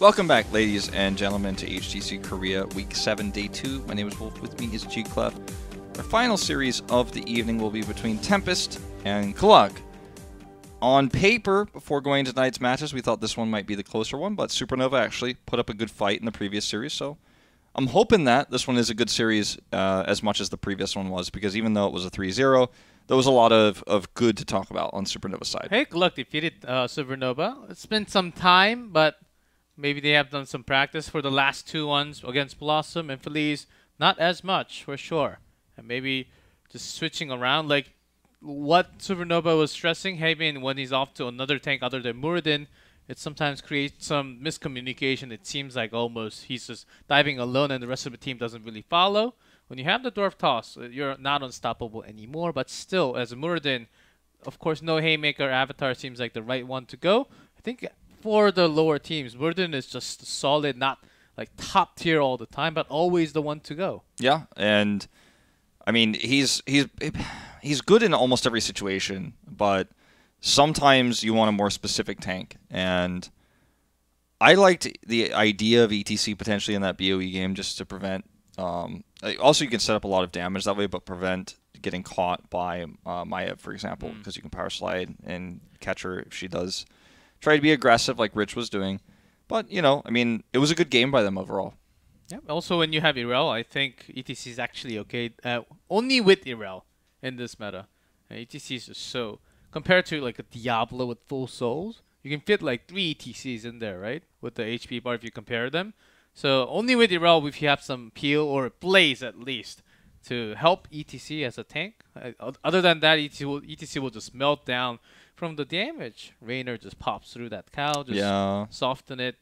Welcome back, ladies and gentlemen, to HGC Korea Week 7, Day 2. My name is Wolf. With me is GLuck. Our final series of the evening will be between Tempest and GLuck. On paper, before going into tonight's matches, we thought this one might be the closer one, but Supernova actually put up a good fight in the previous series, so I'm hoping that this one is a good series as much as the previous one was, because even though it was a 3-0, there was a lot of good to talk about on Supernova's side. Hey, GLuck defeated Supernova. It's been some time, but maybe they have done some practice for the last two ones against Blossom and Feliz. Not as much, for sure. And maybe just switching around, like what Supernova was stressing, Haven, when he's off to another tank other than Muradin, it sometimes creates some miscommunication. It seems like almost he's just diving alone and the rest of the team doesn't really follow. When you have the Dwarf Toss, you're not unstoppable anymore, but still, as a Muradin, of course, no Haymaker Avatar seems like the right one to go. I think for the lower teams, Muradin is just solid, not like top tier all the time, but always the one to go. Yeah, and I mean, he's good in almost every situation, but sometimes you want a more specific tank, and I liked the idea of ETC potentially in that BOE game just to prevent. Also, you can set up a lot of damage that way, but prevent getting caught by Maya, for example, because you can power slide and catch her if she does try to be aggressive like Rich was doing. But, you know, I mean, it was a good game by them overall. Yeah. Also, when you have Irel, I think ETC is actually okay. Only with Irel in this meta. ETC is just so... Compared to like a Diablo with full souls, you can fit like 3 ETCs in there, right? With the HP bar if you compare them. So only with Irel if you have some peel or Blaze at least to help ETC as a tank. Other than that, ETC will just melt down from the damage. Raynor just pops through that cow, just soften it,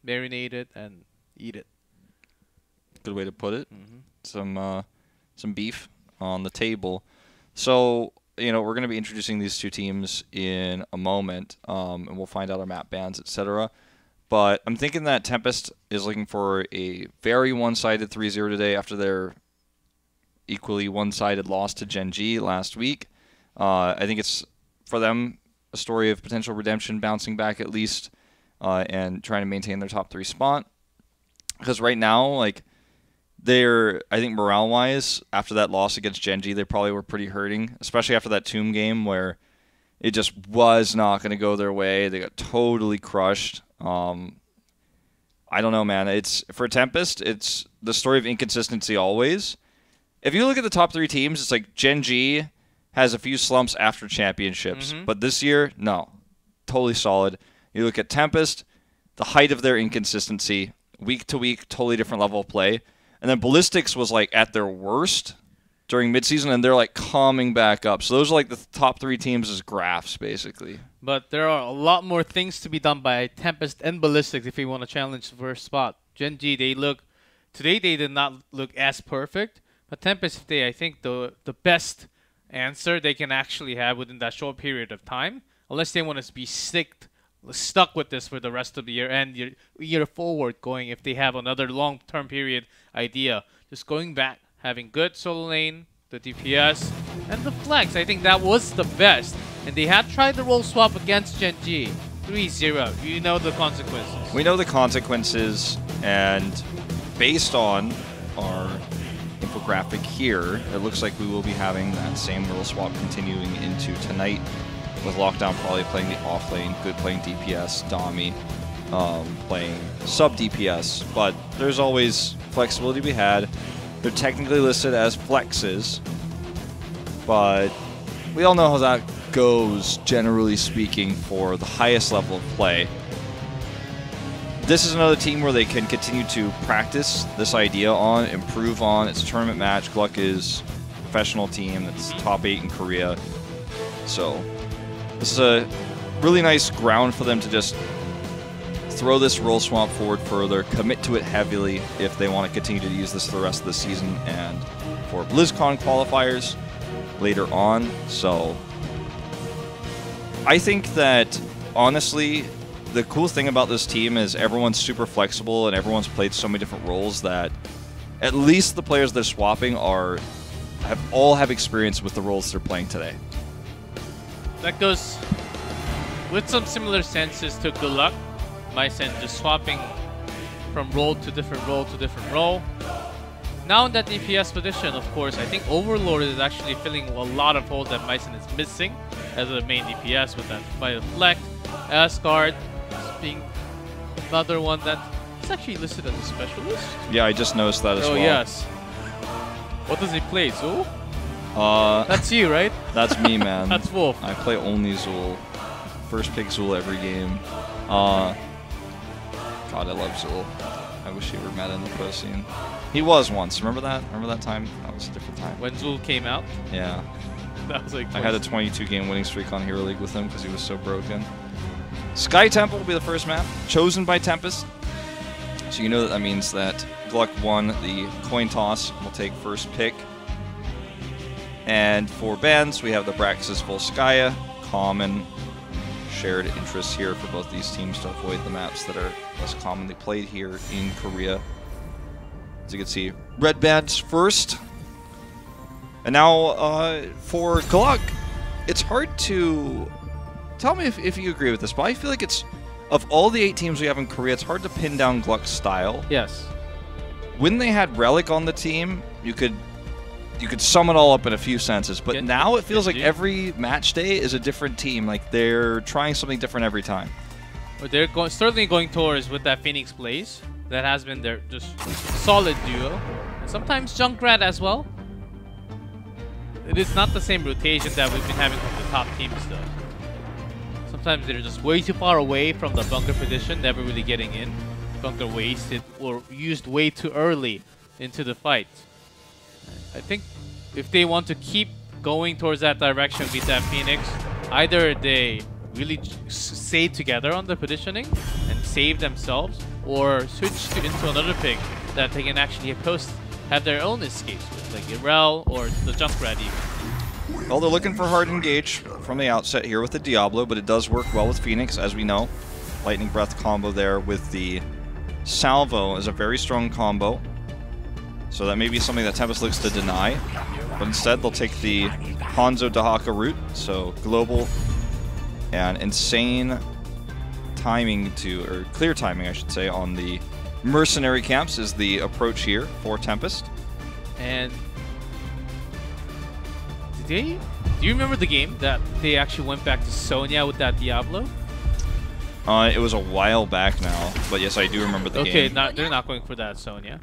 marinate it, and eat it. Good way to put it. Some beef on the table. So, you know, we're going to be introducing these two teams in a moment, and we'll find out our map bans, etc. But I'm thinking that Tempest is looking for a very one-sided 3-0 today after their equally one-sided loss to Gen G last week. I think it's, for them, a story of potential redemption, bouncing back at least, and trying to maintain their top 3 spot. Because right now, like, they're, I think morale-wise, after that loss against Gen G, they probably were pretty hurting, especially after that Tomb game where it just was not going to go their way. They got totally crushed. I don't know, man. It's for Tempest, it's the story of inconsistency always. If you look at the top 3 teams, it's like Gen G has a few slumps after championships, but this year, no. Totally solid. You look at Tempest, the height of their inconsistency, week to week, totally different level of play. And then Ballistics was like at their worst during midseason, and they're like coming back up. So those are like the top 3 teams as graphs, basically. But there are a lot more things to be done by Tempest and Ballistics if you want to challenge the first spot. Gen G, today they did not look as perfect. But Tempest today, I think the best answer they can actually have within that short period of time, unless they want to be stuck with this for the rest of the year and year forward going, if they have another long-term period idea. Just going back, having good solo lane, the DPS, and the flex. I think that was the best. And they have tried the role swap against Gen G. 3-0. You know the consequences. We know the consequences, and based on our infographic here, it looks like we will be having that same role swap continuing into tonight, with Lockdown probably playing the off lane, Good playing DPS, Dami playing sub DPS, but there's always flexibility to be had. They're technically listed as flexes, but we all know how that goes, generally speaking, for the highest level of play. This is another team where they can continue to practice this idea on, improve on. It's a tournament match. GLuck is a professional team that's top 8 in Korea. So this is a really nice ground for them to just throw this role swap forward further, commit to it heavily if they want to continue to use this for the rest of the season and for BlizzCon qualifiers later on. So I think that, honestly, the cool thing about this team is everyone's super flexible and everyone's played so many different roles that at least the players they're swapping all have experience with the roles they're playing today. That goes with some similar senses to GLuck. Mycen just swapping from role to different role to different role. Now in that DPS position, of course, I think Overlord is actually filling a lot of holes that Mycen is missing as a main DPS with that by Deflect. Asgard being another one that is actually listed as a specialist. Yeah, I just noticed that as well. Oh, yes. What does he play, Zul? That's you, right? That's me, man. That's Wolf. I play only Zul. First pick Zul every game. God, I love Zul. I wish he were meta in the pro scene. He was once. Remember that? Remember that time? That was a different time. When Zul came out? Yeah. That was like... I had a 22-game winning streak on Hero League with him because he was so broken. Sky Temple will be the first map, chosen by Tempest. So you know that means that Gluck won the coin toss. We'll take first pick. And for bans, we have the Braxis Volskaya, common shared interests here for both these teams to avoid the maps that are less commonly played here in Korea. As you can see, red bands first. And now for Gluck, it's hard to... Tell me if you agree with this, but I feel like it's... Of all the 8 teams we have in Korea, it's hard to pin down Gluck's style. Yes. When they had Relic on the team, you could sum it all up in a few sentences, but now it feels like every match day is a different team. Like they're trying something different every time. But they're certainly going towards with that Phoenix Blaze. That has been their just solid duo. And sometimes Junkrat as well. It is not the same rotation that we've been having from the top teams though. Sometimes they're just way too far away from the bunker position, never really getting in. Bunker wasted or used way too early into the fight. I think if they want to keep going towards that direction with that Phoenix, either they really stay together on the positioning and save themselves, or switch into another pick that they can actually have their own escapes with, like Irel or the Junkrat even. Well, they're looking for hard engage from the outset here with the Diablo, but it does work well with Phoenix, as we know. Lightning Breath combo there with the Salvo is a very strong combo. So that may be something that Tempest looks to deny, but instead they'll take the Hanzo Dahaka route, so global and insane timing or clear timing I should say, on the mercenary camps is the approach here for Tempest. And do you remember the game that they actually went back to Sonya with that Diablo? It was a while back now, but yes, I do remember the game. Okay, they're not going for that Sonya.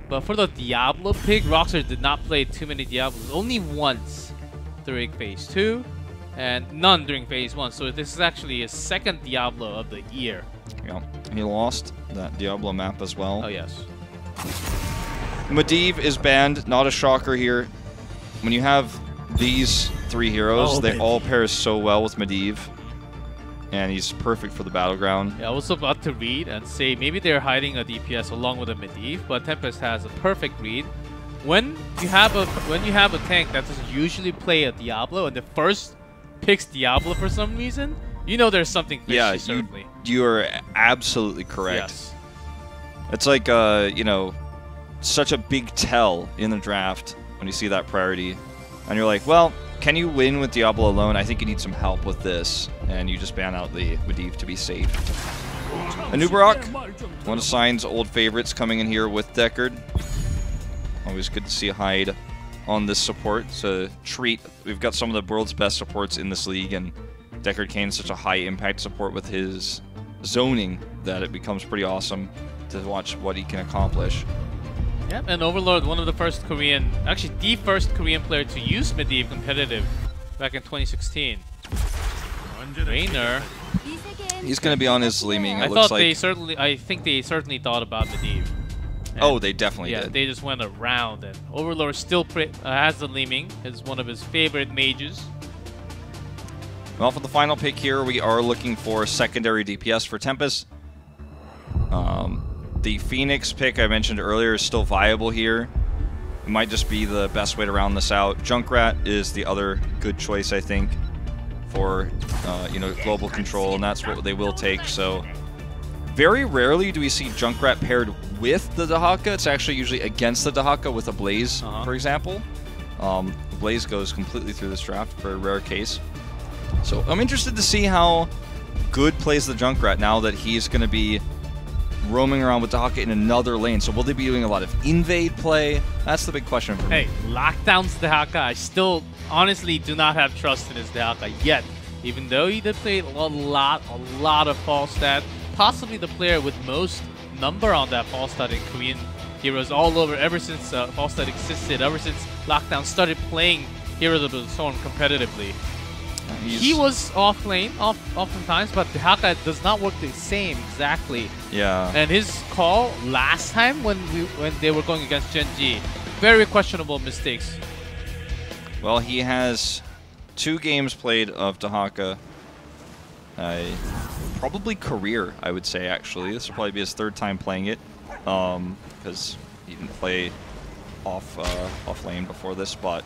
But for the Diablo pick, Rockstar did not play too many Diablos. Only once during Phase 2, and none during Phase 1. So this is actually his second Diablo of the year. Yeah, he lost that Diablo map as well. Oh, yes. Medivh is banned, not a shocker here. When you have these 3 heroes, they all pair so well with Medivh. And he's perfect for the battleground. Yeah, I was about to read and say maybe they're hiding a DPS along with a Medivh, but Tempest has a perfect read. When you have a tank that doesn't usually play a Diablo and the first picks Diablo for some reason, you know there's something fishy, yeah, certainly. You are absolutely correct. Yes. It's like you know, such a big tell in the draft when you see that priority, and you're like, well, can you win with Diablo alone? I think you need some help with this. And you just ban out the Medivh to be safe. Anubarak, one of Sign's old favorites, coming in here with Deckard. Always good to see Hyde on this support. It's a treat. We've got some of the world's best supports in this league, and Deckard Cain's such a high impact support with his zoning that it becomes pretty awesome to watch what he can accomplish. Yep, and Overlord, one of the first Korean, actually the first Korean player to use Medivh competitive back in 2016. Raynor. He's going to be on his Leeming. I think they certainly thought about Medivh. Oh, they definitely did. Yeah, they just went around, and Overlord still has the Leeming. It's one of his favorite mages. Well, for the final pick here, we are looking for secondary DPS for Tempest. The Phoenix pick I mentioned earlier is still viable here. It might just be the best way to round this out. Junkrat is the other good choice, I think, for you know, global control, and that's what they will take. So very rarely do we see Junkrat paired with the Dahaka. It's actually usually against the Dahaka with a Blaze, for example. Blaze goes completely through this draft for a rare case. So I'm interested to see how good plays the Junkrat now that he's going to be roaming around with Dahaka in another lane. So will they be doing a lot of invade play? That's the big question for me. Hey, lockdowns Dahaka. I still honestly do not have trust in his Dahaka yet. Even though he did play a lot of false stat. Possibly the player with most number on that false stat in Korean heroes all over ever since false stat existed, ever since Lockdown started playing Heroes of the Storm competitively. He was off lane oftentimes, but Dahaka does not work the same exactly. Yeah. And his call last time when they were going against Genji, very questionable mistakes. Well, he has 2 games played of Dahaka. Probably career, I would say, actually. This will probably be his 3rd time playing it, because he didn't play off lane before this, but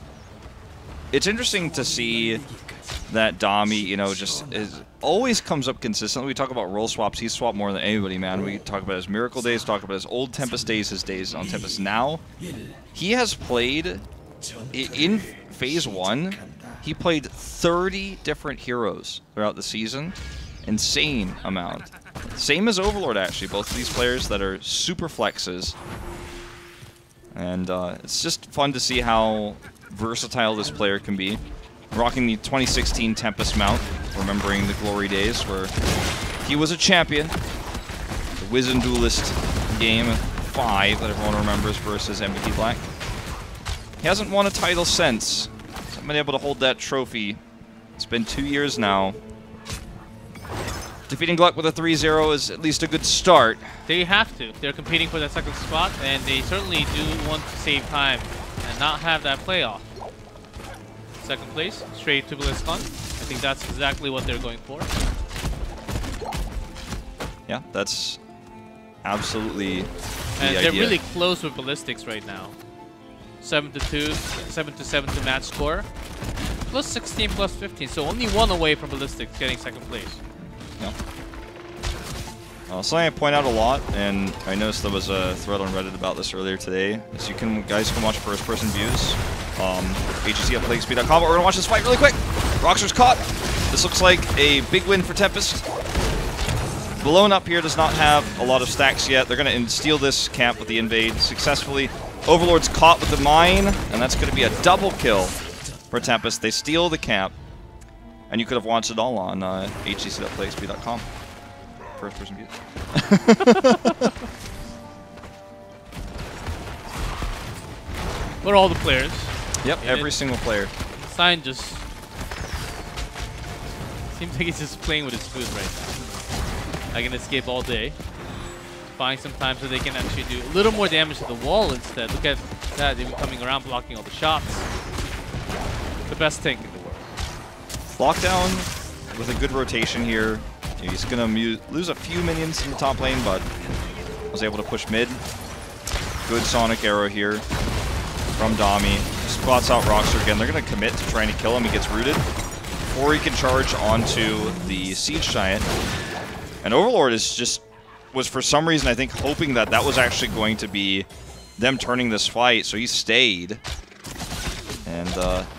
it's interesting to see that Dami, you know, just always comes up consistently. We talk about role swaps. He's swapped more than anybody, man. We talk about his Miracle days, talk about his old Tempest days, his days on Tempest now. He has played, in Phase 1, he played 30 different heroes throughout the season. Insane amount. Same as Overlord, actually. Both of these players that are super flexes. And it's just fun to see how versatile this player can be. Rocking the 2016 Tempest mount, remembering the glory days where he was a champion. The Wizen Duelist game 5 that everyone remembers versus MVP Black. He hasn't won a title since. Hasn't been able to hold that trophy. It's been 2 years now. Defeating GLuck with a 3-0 is at least a good start. They have to. They're competing for that 2nd spot, and they certainly do want to save time and not have that playoff. 2nd place, straight to BlizzCon. I think that's exactly what they're going for. Yeah, that's absolutely the And idea. they're really close with Ballistics right now. 7-2, 7-7 to match score. Plus 16, plus 15, so only 1 away from Ballistics getting 2nd place. Yeah. Something I point out a lot, and I noticed there was a thread on Reddit about this earlier today, is guys can watch first-person views. HGC at PlayXP.com, but we're going to watch this fight really quick. Roxor's caught. This looks like a big win for Tempest. Blown Up here does not have a lot of stacks yet. They're going to steal this camp with the invade successfully. Overlord's caught with the mine, and that's going to be a double kill for Tempest. They steal the camp, and you could have watched it all on HGC.PlayXP.com. First-person views. What are all the players? Yep, every single player. Sign just seems like he's just playing with his food right now. I can escape all day. Buying some time so they can actually do a little more damage to the wall instead. Look at that, even coming around blocking all the shots. The best tank in the world. Lockdown with a good rotation here. He's going to lose a few minions in the top lane, but was able to push mid. Good Sonic Arrow here from Dami. Spots out Roxor again. They're going to commit to trying to kill him. He gets rooted before he can charge onto the Siege Giant. And Overlord was for some reason, I think, hoping that that was actually going to be them turning this fight, so he stayed. And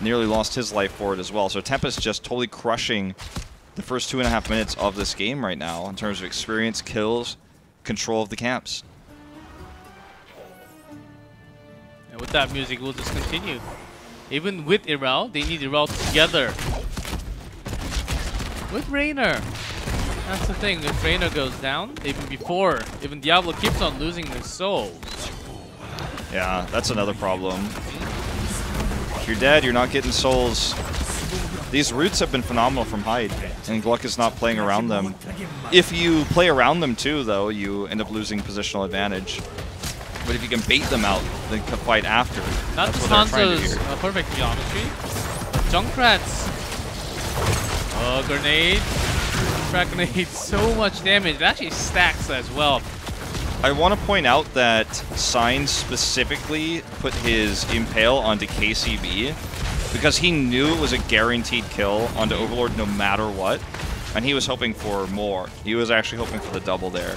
nearly lost his life for it as well. So Tempest just totally crushing the first 2.5 minutes of this game right now in terms of experience, kills, control of the camps. And with that music, we'll just continue. Even with Iral, they need Iral together. With Raynor. That's the thing, if Raynor goes down, even Diablo keeps on losing their souls. Yeah, that's another problem. If you're dead, you're not getting souls. These roots have been phenomenal from Hyde, and GLuck is not playing around them. If you play around them too, though, you end up losing positional advantage. But if you can bait them out, then can fight after. Not That's what they're trying to Hanzo's do. perfect geometry. But Junkrat's grenade. Junkrat grenade, so much damage. It actually stacks as well. I want to point out that Sign specifically put his Impale onto KCB because he knew it was a guaranteed kill onto Overlord no matter what, and he was hoping for more. He was actually hoping for the double there.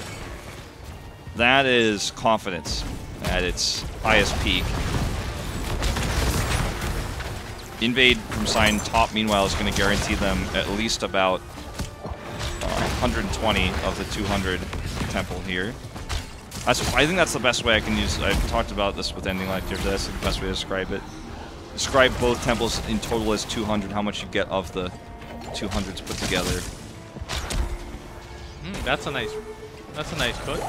That is confidence at its highest peak. Invade from Sign top, meanwhile, is going to guarantee them at least about 120 of the 200 temple here. I think that's the best way I can use. I've talked about this with Ending Life here. That's the best way to describe it. Describe both temples in total as 200. How much you get of the 200s put together. That's a nice put.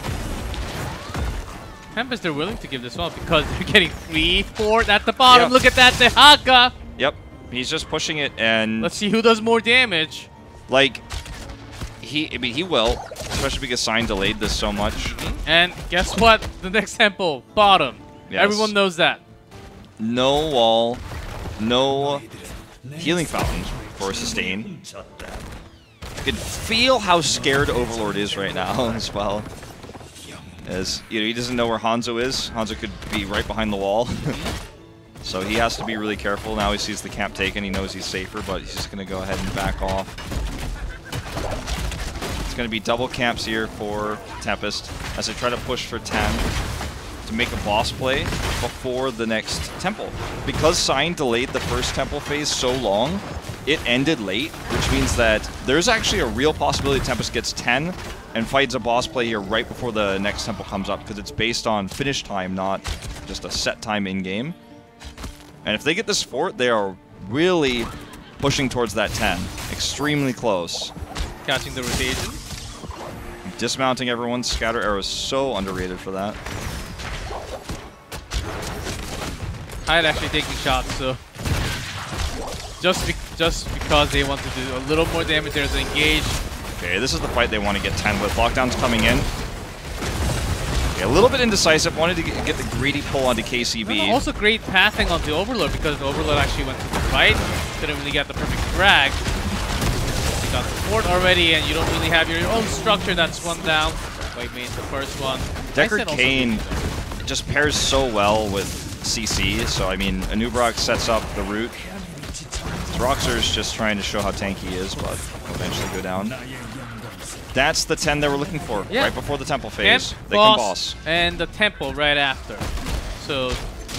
Tempest, they're willing to give this one because they're getting free fort at the bottom. Yep. Look at that, Dehaka. Yep, he's just pushing it, and let's see who does more damage. Like, I mean, he will, especially because Sign delayed this so much. And guess what? The next temple, bottom. Yes. Everyone knows that. No wall, no healing fountain for sustain. You can feel how scared Overlord is right now as well. As you know, he doesn't know where Hanzo is. Hanzo could be right behind the wall. So he has to be really careful. Now he sees the camp taken. He knows he's safer, but he's just going to go ahead and back off. It's going to be double camps here for Tempest as they try to push for 10 to make a boss play before the next temple. Because Sign delayed the first temple phase so long, it ended late, which means that there's actually a real possibility Tempest gets 10 and fights a boss play here right before the next temple comes up, because it's based on finish time, not just a set time in-game. And if they get this fort, they are really pushing towards that 10. Extremely close. Catching the rotation. Dismounting everyone. Scatter arrow is so underrated for that. Hyde actually taking shots, so just because they want to do a little more damage, there's an engage. Okay, this is the fight they want to get 10 with. Lockdown's coming in. Okay, a little bit indecisive. Wanted to get the greedy pull onto KCB. Also great pathing onto Overlord because the Overlord actually went to the right. Didn't really get the perfect drag. You got the fort already, and you don't really have your own structure. That's one down. White main's the first one. Deckard Cain just pairs so well with CC. So, I mean, Anubrak sets up the route. Roxor's just trying to show how tanky he is, but will eventually go down. That's the 10 they were looking for, right before the temple phase. They can boss. And the temple right after. So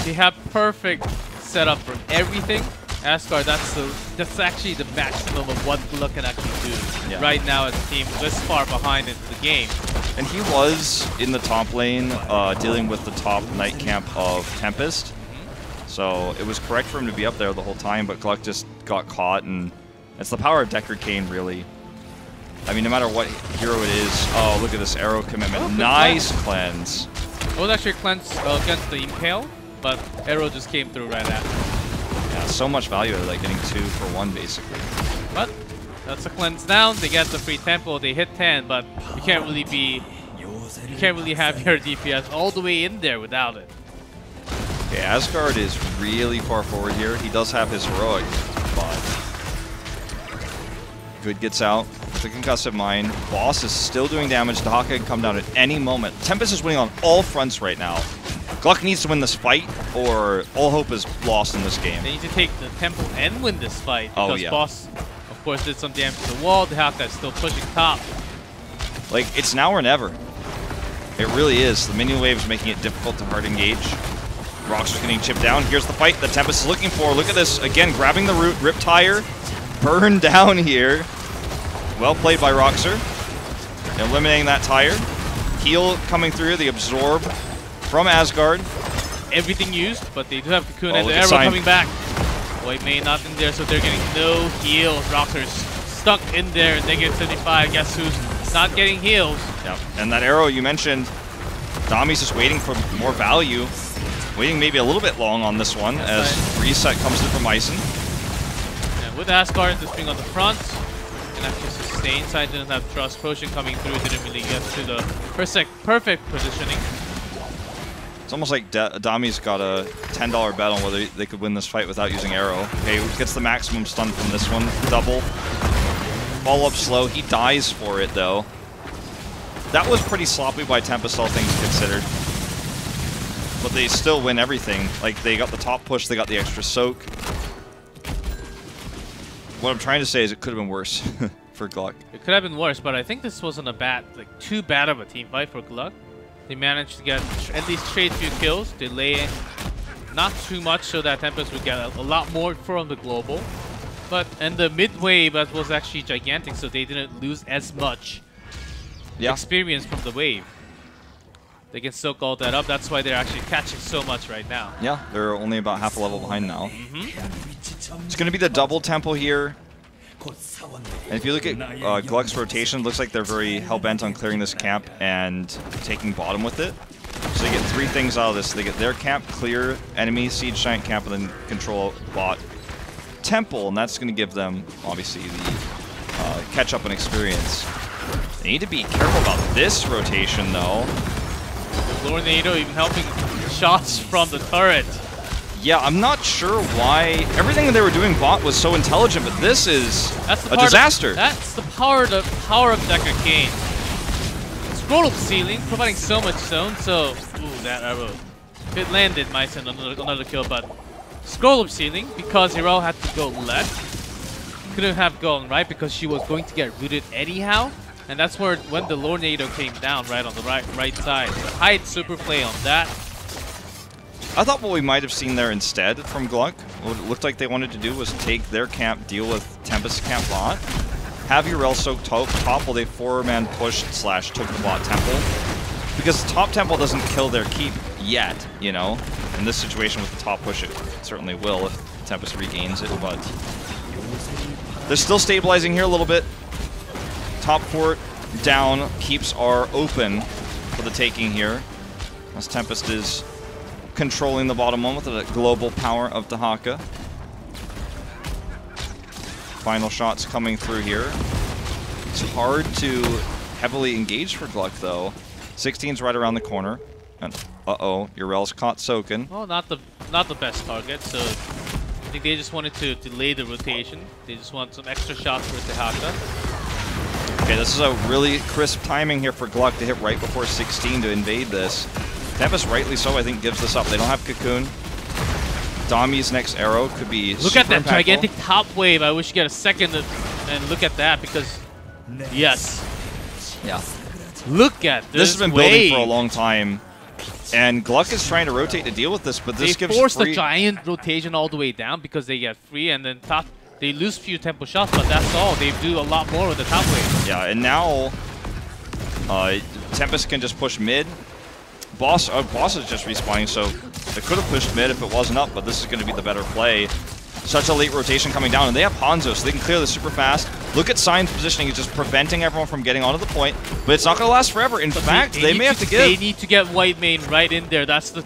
they have perfect setup for everything. Asgard, that's actually the maximum of what GLuck can actually do right now as a team this far behind into the game. And he was in the top lane dealing with the top night camp of Tempest. So it was correct for him to be up there the whole time, but GLuck just got caught, and it's the power of Deckard Cain, really. I mean, no matter what hero it is. Oh, look at this arrow commitment. Oh, nice cleanse. It was actually a cleanse against the Impale, but arrow just came through right after. Yeah, so much value of like getting 2 for 1, basically. But that's a cleanse down. They get the free tempo. They hit 10, but you can't really have your DPS all the way in there without it. Okay, Asgard is really far forward here. He does have his heroic, but Good gets out with the concussive mine. Boss is still doing damage. Dehaka can come down at any moment. Tempest is winning on all fronts right now. GLuck needs to win this fight, or all hope is lost in this game. They need to take the temple and win this fight, because Boss, of course, did some damage to the wall. Dehaka is still pushing top. Like, it's now or never. It really is. The minion wave is making it difficult to hard engage. Roxor's getting chipped down. Here's the fight that Tempest is looking for. Look at this. Again, grabbing the root. Rip Tire. Burn down here. Well played by Roxor. Eliminating that tire. Heal coming through. The absorb from Asgard. Everything used, but they do have Cocoon and the arrow coming back. White Mane not in there, so they're getting no heals. Roxor's stuck in there. Negative 75. Guess who's not getting heals? Yep. And that arrow you mentioned, Dami's just waiting for more value. Waiting maybe a little bit long on this one as reset comes in from Ison. And with Asgard just being on the front, and actually sustain side didn't have Trust Potion coming through, didn't really get to the perfect positioning. It's almost like Dami's got a $10 bet on whether they could win this fight without using arrow. Okay, gets the maximum stun from this one. Double. Follow up slow. He dies for it though. That was pretty sloppy by Tempest, all things considered. But they still win everything. Like, they got the top push, they got the extra soak. What I'm trying to say is it could have been worse for GLuck. It could have been worse, but I think this wasn't too bad of a team fight for GLuck. They managed to get at least trade few kills, delay not too much so that Tempest would get a lot more from the global. And the mid wave was actually gigantic, so they didn't lose as much experience from the wave. They can soak all that up. That's why they're actually catching so much right now. Yeah, they're only about half a level behind now. It's going to be the double tempo here. And if you look at GLuck's rotation, it looks like they're very hell-bent on clearing this camp and taking bottom with it. So they get 3 things out of this. They get their camp, clear enemy siege giant camp, and then control bot temple, and that's going to give them, obviously, the catch-up and experience. They need to be careful about this rotation, though. Lornado even helping shots from the turret. Yeah, I'm not sure why everything that they were doing bot was so intelligent, but this is a disaster. That's the power of Decker Kane. Scroll up ceiling, providing so much zone, so ooh, that arrow. If it landed, might send another kill, but scroll up ceiling because Hero had to go left. Couldn't have gone right because she was going to get rooted anyhow. And that's where when the Lornado came down right on the right side. The hide super play on that. I thought what we might have seen there instead from GLuck, what it looked like they wanted to do was take their camp, deal with Tempest camp bot, have Urel soak top while they 4-man pushed / took the bot temple. Because top temple doesn't kill their keep yet, you know? In this situation with the top push, it certainly will if Tempest regains it, but they're still stabilizing here a little bit. Top fort down, keeps are open for the taking here, as Tempest is controlling the bottom one with the global power of Dahaka. Final shots coming through here. It's hard to heavily engage for GLuck though. 16's right around the corner, and Urel's caught soaking. Well, not the best target, so I think they just wanted to delay the rotation. They just want some extra shots for Dahaka. Okay, this is a really crisp timing here for GLuck to hit right before 16 to invade this. Tempest, rightly so, I think, gives this up. They don't have Cocoon. Dami's next arrow could be Look at that gigantic top wave. I wish you get a second and look at that because, yes. Yeah. Look at this This has been wave. building for a long time. And GLuck is trying to rotate to deal with this, but this gives They force the giant rotation all the way down because they get free, and then top. They lose few tempo shots, but that's all. They do a lot more with the top wave. Yeah, and now Tempest can just push mid. Boss is just respawning, so they could have pushed mid if it wasn't up, but this is going to be the better play. Such a late rotation coming down, and they have Hanzo, so they can clear this super fast. Look at Sign's positioning, it's just preventing everyone from getting onto the point, but it's not going to last forever. In fact, they may have to give. They need to get White Main right in there. That's the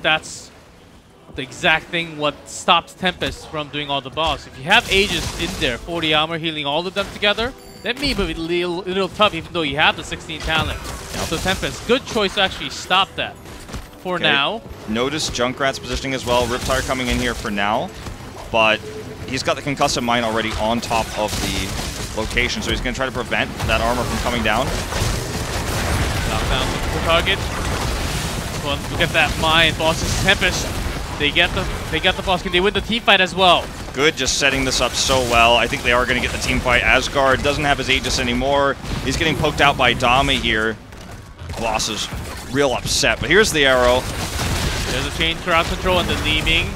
exact thing what stops Tempest from doing all the boss. If you have Aegis in there, 40 armor, healing all of them together, that may be a little tough even though you have the 16 talent. Yep. So Tempest, good choice to actually stop that for now. Notice Junkrat's positioning as well. Riptire coming in here for now, but he's got the concussive mine already on top of the location, so he's going to try to prevent that armor from coming down. Knockdown the target. Well, look at that mine, bosses. Tempest. They get the boss. Can they win the team fight as well? Good, just setting this up so well. I think they are going to get the team fight. Asgard doesn't have his Aegis anymore. He's getting poked out by Dami here. Boss is real upset, but here's the arrow. There's a chain crowd control and the Leeming,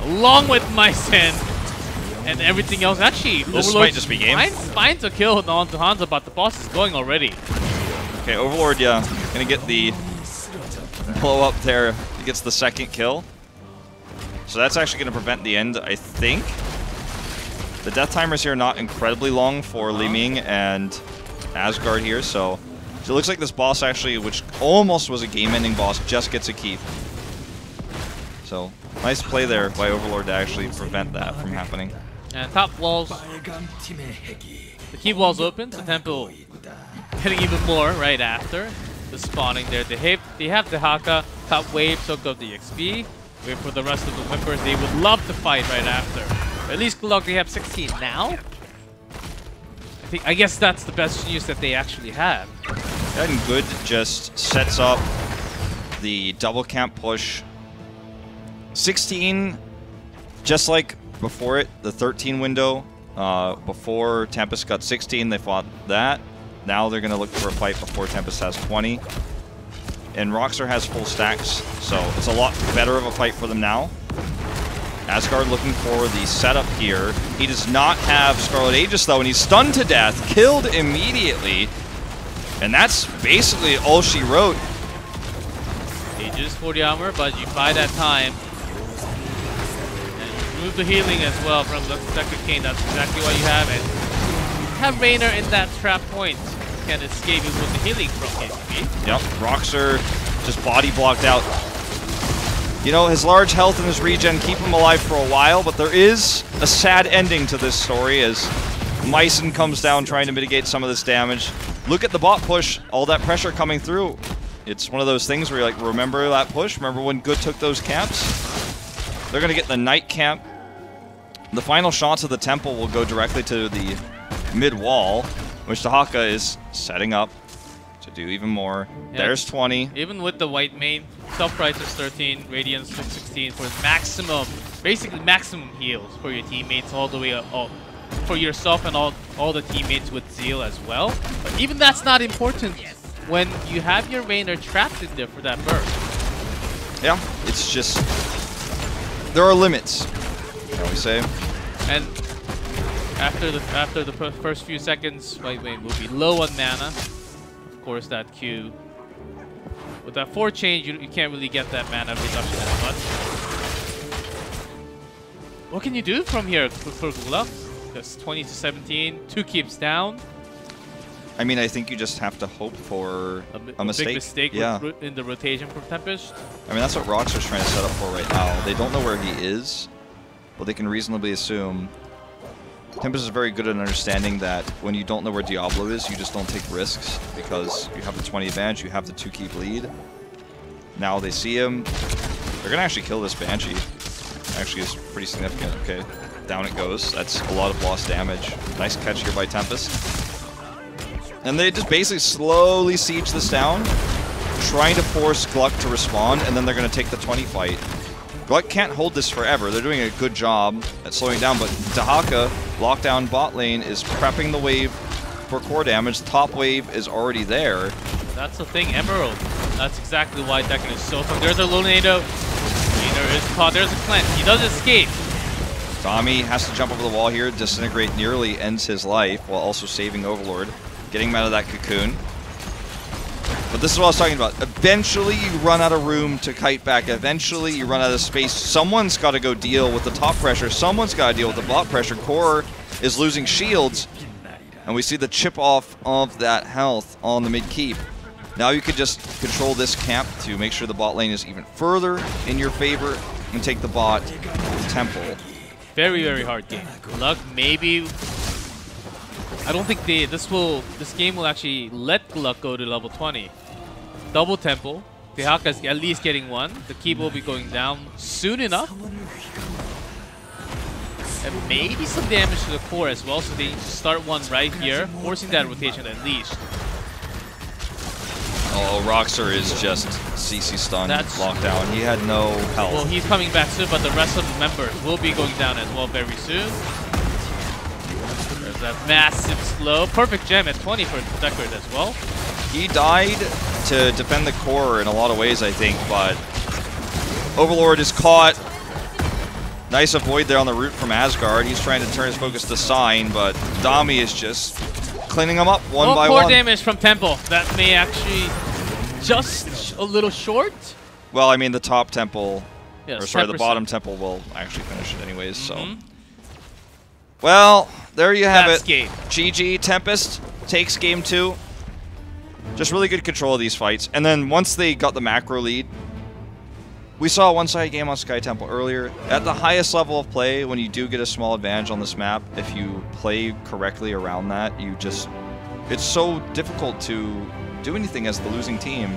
along with Mycen and everything else. Actually, this might just be game. Finds a kill onto Hanzo, but the boss is going already. Okay, Overlord, yeah, going to get the blow up there. He gets the second kill. So that's actually going to prevent the end, I think. The death timers here are not incredibly long for Li Ming and Asgard here, so it looks like this boss actually, which almost was a game-ending boss, just gets a keep. So, nice play there by Overlord to actually prevent that from happening. And top walls, the keep walls open, so Temple hitting even more right after the spawning there. They have the Haka, top wave, soak up the XP. Wait for the rest of the members. They would love to fight right after. At least GLuck, they have 16 now. I guess that's the best news that they actually have. And Good just sets up the double camp push. 16, just like before it, the 13 window. Before Tempest got 16, they fought that. Now they're going to look for a fight before Tempest has 20. And Rockstar has full stacks, so it's a lot better of a fight for them now. Asgard looking for the setup here. He does not have Scarlet Aegis, though, and he's stunned to death, killed immediately. And that's basically all she wrote. Aegis for the armor, but you buy that time. And remove the healing as well from the second King. That's exactly what you have. And you have Raynor in that trap point. You can't escape it with the healing from KCP. Yep, Roxer just body blocked out. You know, his large health and his regen keep him alive for a while, but there is a sad ending to this story as Mycen comes down trying to mitigate some of this damage. Look at the bot push, all that pressure coming through. It's one of those things where you're like, remember that push? Remember when Good took those camps? They're going to get the night camp. The final shots of the temple will go directly to the mid wall, which Dahaka is setting up to do even more. Yeah, there's 20. Even with the white main, self-price is 13, Radiance is 16 for maximum, basically maximum heals for your teammates all the way up, for yourself and all the teammates with Zeal as well. But even that's not important when you have your Raynor trapped in there for that burst. Yeah, it's just, there are limits, shall we say. And after the first few seconds, white main will be low on mana. Of course, that Q. With that 4 change, you can't really get that mana reduction as much. What can you do from here for GLuck? That's 20 to 17, 2 keeps down. I mean, I think you just have to hope for a mistake. Big mistake, yeah, in the rotation from Tempest. I mean, that's what Roxer's trying to set up for right now. They don't know where he is, but they can reasonably assume. Tempest is very good at understanding that when you don't know where Diablo is, you just don't take risks because you have the 20 advantage, you have the 2 keep lead. Now they see him. They're going to actually kill this Banshee. Actually, it's pretty significant. Okay, down it goes. That's a lot of lost damage. Nice catch here by Tempest. And they just basically slowly siege this down, trying to force GLuck to respond, and then they're going to take the 20 fight. GLuck can't hold this forever. They're doing a good job at slowing down, but Dahaka, lockdown bot lane, is prepping the wave for core damage. The top wave is already there. That's the thing, Emerald. That's exactly why Dekken is so strong. There's a Lunado. Raynor is caught. There's a cleanse. He does escape. Tommy has to jump over the wall here. Disintegrate nearly ends his life while also saving Overlord, getting him out of that cocoon. But this is what I was talking about. Eventually, you run out of room to kite back. Eventually, you run out of space. Someone's got to go deal with the top pressure. Someone's got to deal with the bot pressure. Core is losing shields. And we see the chip off of that health on the mid-keep. Now you could just control this camp to make sure the bot lane is even further in your favor and take the bot temple. Very, very hard game. GLuck maybe... I don't think this game will actually let GLuck go to level 20. Double temple. Dahaka's at least getting 1. The keep will be going down soon enough. And maybe some damage to the core as well, so they need to start one right here, forcing that rotation at least. Oh, Roxer is just CC stunned, locked down. He had no health. Well, he's coming back soon, but the rest of the members will be going down as well very soon. There's that massive slow. Perfect gem at 20 for Deckard as well. He died to defend the core in a lot of ways, I think, but Overlord is caught. Nice avoid there on the route from Asgard. He's trying to turn his focus to Sign, but Dami is just cleaning them up one by one. Core damage from Temple. That may actually just a little short. Well, I mean, the top temple, yes, or sorry, 10%. the bottom temple will actually finish it anyways, so. Well, there you have it. Game. GG, Tempest takes game 2. Just really good control of these fights. And then once they got the macro lead, we saw a one-sided game on Sky Temple earlier. At the highest level of play, when you do get a small advantage on this map, if you play correctly around that, it's so difficult to do anything as the losing team.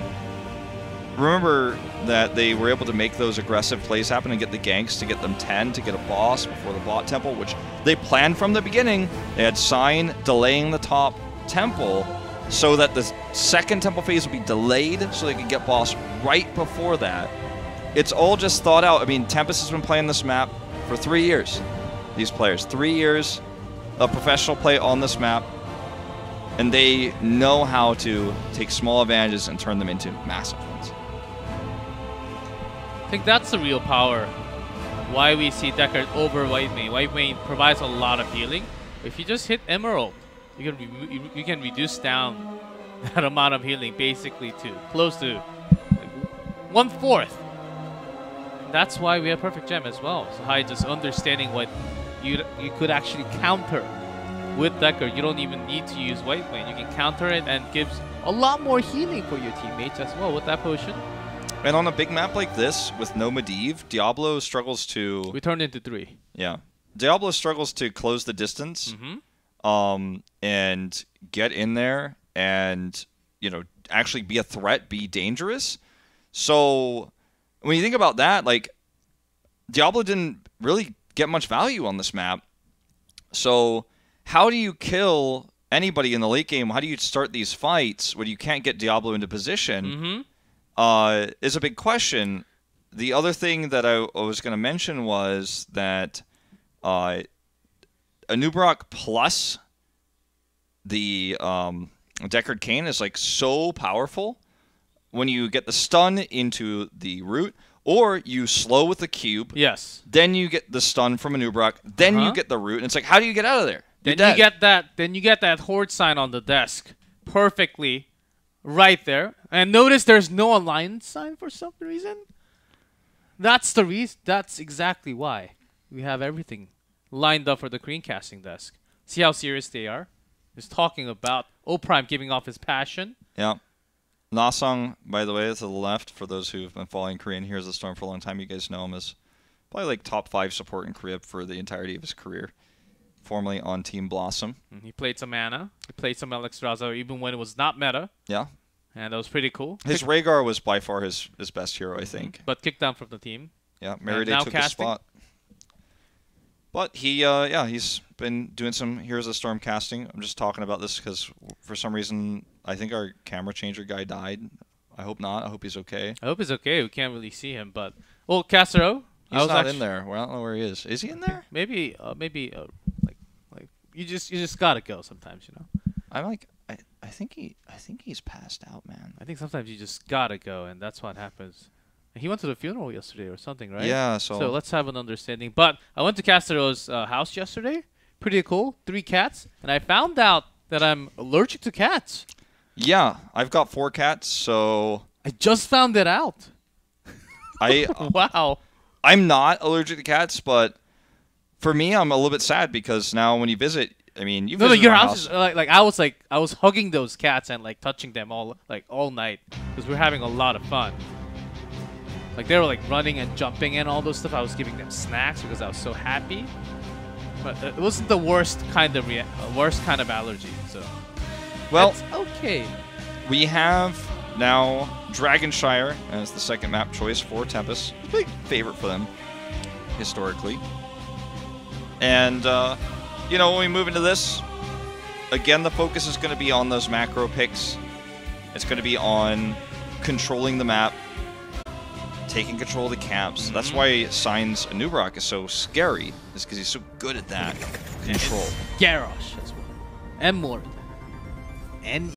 Remember that they were able to make those aggressive plays happen and get the ganks to get them 10 to get a boss before the bot temple, which they planned from the beginning. They had Sign delaying the top temple so that the second temple phase would be delayed so they could get boss right before that. It's all just thought out. I mean, Tempest has been playing this map for 3 years. These players, 3 years of professional play on this map, and they know how to take small advantages and turn them into massive ones. I think that's the real power why we see Deckard over White Mane. White Mane provides a lot of healing. If you just hit Emerald, you can reduce down that amount of healing basically to close to like 1/4. That's why we have Perfect Gem as well. So Hai just understanding what you could actually counter with Deckard. You don't even need to use White Mane. You can counter it and gives a lot more healing for your teammates as well with that potion. And on a big map like this, with no Medivh, Diablo struggles to... We turned into 3. Yeah. Diablo struggles to close the distance and get in there and, you know, actually be a threat, be dangerous. So when you think about that, like, Diablo didn't really get much value on this map. So how do you kill anybody in the late game? How do you start these fights when you can't get Diablo into position? Is a big question. The other thing that I was going to mention was that Anub'arak plus the Deckard Cain is like so powerful when you get the stun into the root, or you slow with the cube. Yes. Then you get the stun from Anub'arak. Then you get the root, and it's like, how do you get out of there? Then you get that. Then you get that horde sign on the desk perfectly, right there. And notice there's no alliance sign for some reason. That's the reason. That's exactly why we have everything lined up for the green casting desk. See how serious they are? Just talking about O-Prime giving off his passion. Yeah. Nasang, by the way, to the left, for those who've been following Korean Heroes of the Storm for a long time, you guys know him as probably like top 5 support in Korea for the entirety of his career. Formerly on Team Blossom. He played some Ana. He played some Alexstrasza even when it was not meta. Yeah. And that was pretty cool. His Rhaegar was by far his best hero, I think. But kicked down from the team. Yeah, Merida took his spot. But he, yeah, he's been doing some Heroes of the Storm casting. I'm just talking about this because for some reason, I think our camera changer guy died. I hope not. I hope he's okay. I hope he's okay. We can't really see him, but... Well, Casero. He's not in there. Well, I don't know where he is. Is he in there? Maybe, like you just gotta go sometimes, you know. I'm like, I think he's passed out, man. I think sometimes you just gotta go, and that's what happens. He went to the funeral yesterday or something, right? Yeah. So let's have an understanding. But I went to Castero's house yesterday. Pretty cool. 3 cats, and I found out that I'm allergic to cats. Yeah, I've got 4 cats, so I just found it out. Wow. I'm not allergic to cats, but for me, I'm a little bit sad because now when you visit, I mean, you visit your my house is I was hugging those cats and like touching them all night because we're having a lot of fun. Like they were like running and jumping and all those stuff. I was giving them snacks because I was so happy. But it wasn't the worst kind of allergy. So well, it's okay. We have now Dragonshire as the second map choice for Tempest. Big favorite for them historically. And you know, when we move into this, again, the focus is going to be on those macro picks. It's going to be on controlling the map, taking control of the camps. That's why Sign's Anub'arak is so scary, is because he's so good at that control. Garrosh as well. And more. And